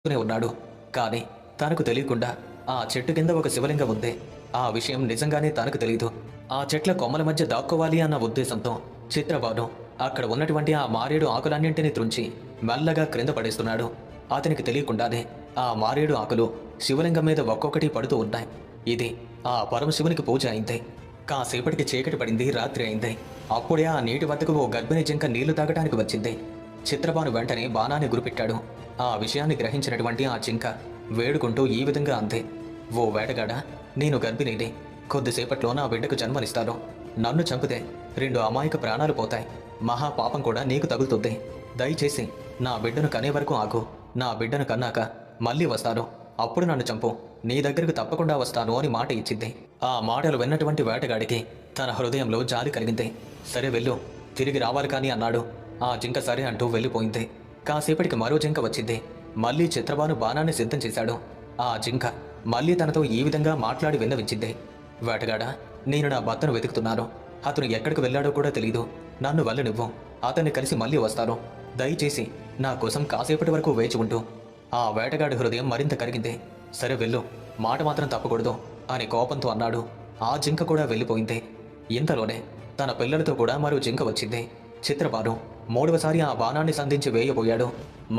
తూనే ఉన్నాడు. కానీ తనకు తెలియకుండా ఆ చెట్టు కింద ఒక శివలింగం ఉంది. ఆ విషయం నిజంగానే తనకు తెలీదు. ఆ చెట్ల కొమ్మల మధ్య దాక్కోవాలి అన్న ఉద్దేశంతో చిత్రబాను అక్కడ ఉన్నటువంటి ఆ మారేడు ఆకులన్నింటినీ త్రుంచి మెల్లగా క్రింద పడేస్తున్నాడు. అతనికి తెలియకుండానే ఆ మారేడు ఆకులు శివలింగం మీద ఒక్కొక్కటి పడుతూ ఉన్నాయి. ఇది ఆ పరమశివునికి పూజ అయింది. కాసేపటికి చీకటి పడింది, రాత్రి అయింది. అప్పుడే ఆ నీటి వద్దకు ఓ గర్భిణీ జింక నీళ్లు తాగటానికి వచ్చింది. చిత్రబాను వెంటనే బాణాన్ని గురిపెట్టాడు. ఆ విషయాన్ని గ్రహించినటువంటి ఆ జింక వేడుకుంటూ ఈ విధంగా అంది. ఓ వేటగాడా, నేను గర్భిణిని. కొద్దిసేపట్లో నా బిడ్డకు జన్మనిస్తాను. నన్ను చంపితే 2 అమాయక ప్రాణాలు పోతాయి. మహాపాపం కూడా నీకు తగులుతుంది. దయచేసి నా బిడ్డను కనే వరకు ఆగు. నా బిడ్డను కన్నాక మళ్ళీ వస్తాను. అప్పుడు నన్ను చంపు. నీ దగ్గరకు తప్పకుండా వస్తాను అని మాట ఇచ్చింది. ఆ మాటలు విన్నటువంటి వేటగాడికి తన హృదయంలో జాలి కలిగింది. సరే వెళ్ళు, తిరిగి రావాలి కానీ అన్నాడు. ఆ జింక సరే అంటూ వెళ్ళిపోయింది. కాసేపటికి మరో జింక వచ్చింది. మళ్ళీ చిత్రబాను బాణాన్ని సిద్ధం చేశాడు. ఆ జింక మళ్ళీ తనతో ఈ విధంగా మాట్లాడి విన్నవించింది. వేటగాడా, నేను నా భర్తను వెతుకుతున్నాను. అతను ఎక్కడికి వెళ్ళాడో కూడా తెలీదు. నన్ను వెళ్ళనివ్వు. అతన్ని కలిసి మళ్ళీ వస్తాను. దయచేసి నా కోసం కాసేపటి వరకు వేచి ఉంటూ. ఆ వేటగాడి హృదయం మరింత కరిగింది. సరే వెళ్ళు, మాట మాత్రం తప్పకూడదు అని కోపంతో అన్నాడు. ఆ జింక కూడా వెళ్ళిపోయింది. ఇంతలోనే తన పిల్లలతో కూడా మరో జింక వచ్చింది. చిత్రబాను 3వసారి ఆ బాణాన్ని సంధించి వేయబోయాడు.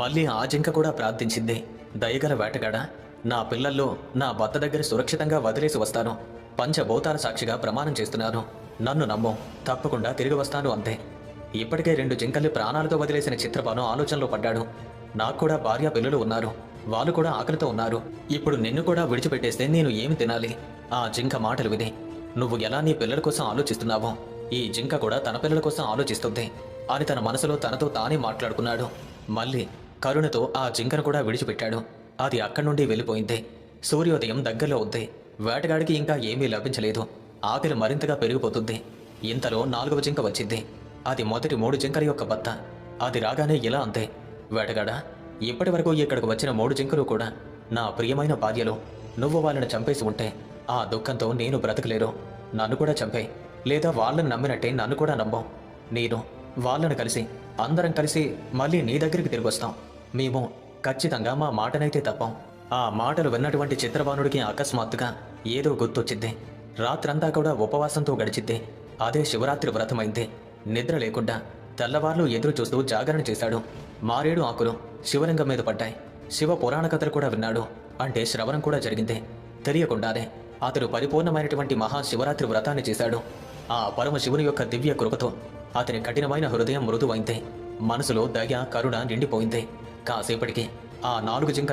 మళ్ళీ ఆ జింక కూడా ప్రార్థించింది. దయగల వేటగాడా, నా పిల్లల్లో నా భర్త దగ్గర సురక్షితంగా వదిలేసి వస్తాను. పంచభూతాల సాక్షిగా ప్రమాణం చేస్తున్నాను. నన్ను నమ్ము, తప్పకుండా తిరిగి వస్తాను అంతే. ఇప్పటికే 2 జింకల్ని ప్రాణాలతో వదిలేసిన చిత్రబాను ఆలోచనలో పడ్డాడు. నాకు కూడా భార్య పిల్లలు ఉన్నారు. వాళ్ళు కూడా ఆకలితో ఉన్నారు. ఇప్పుడు నిన్ను కూడా విడిచిపెట్టేస్తే నేను ఏమి తినాలి? ఆ జింక మాటలు విని, నువ్వు ఎలా నీ పిల్లల కోసం ఆలోచిస్తున్నావో ఈ జింక కూడా తన పిల్లల కోసం ఆలోచిస్తుంది అని తన మనసులో తనతో తానే మాట్లాడుకున్నాడు. మళ్ళీ కరుణతో ఆ జింకను కూడా విడిచిపెట్టాడు. అది అక్కడి నుండి వెళ్ళిపోయింది. సూర్యోదయం దగ్గరలో ఉంది. వేటగాడికి ఇంకా ఏమీ లభించలేదు. ఆకలి మరింతగా పెరిగిపోతుంది. ఇంతలో 4వ జింక వచ్చింది. అది మొదటి 3 జింకల యొక్క భర్త. అది రాగానే ఇలా అంతే. వేటగాడా, ఇప్పటి వరకు ఇక్కడికి వచ్చిన 3 జింకలు కూడా నా ప్రియమైన భార్యలు. నువ్వు వాళ్ళని చంపేసి ఉంటే ఆ దుఃఖంతో నేను బ్రతకలేరు. నన్ను కూడా చంపే, లేదా వాళ్ళని నమ్మినట్టే నన్ను కూడా నమ్మం. నేను వాళ్ళను కలిసి అందరం కలిసి మళ్ళీ నీ దగ్గరికి తిరిగి వస్తాం. మేము ఖచ్చితంగా మా మాటనైతే తప్పం. ఆ మాటలు విన్నటువంటి చిత్రబానుడికి అకస్మాత్తుగా ఏదో గుర్తొచ్చింది. రాత్రంతా కూడా ఉపవాసంతో గడిచింది. అదే శివరాత్రి వ్రతమైంది. నిద్ర లేకుండా తెల్లవార్లు ఎదురు చూస్తూ జాగరణ చేశాడు. మారేడు ఆకులు శివలింగం మీద పడ్డాయి. శివ పురాణ కథలు కూడా విన్నాడు. అంటే శ్రవణం కూడా జరిగింది. తెలియకుండానే అతడు పరిపూర్ణమైనటువంటి మహాశివరాత్రి వ్రతాన్ని చేశాడు. ఆ పరమశివుని యొక్క దివ్య కృపతో అతని కఠినమైన హృదయం మృదువైంది. మనసులో దయ, కరుణ నిండిపోయింది. కాసేపటికి ఆ 4 జింకల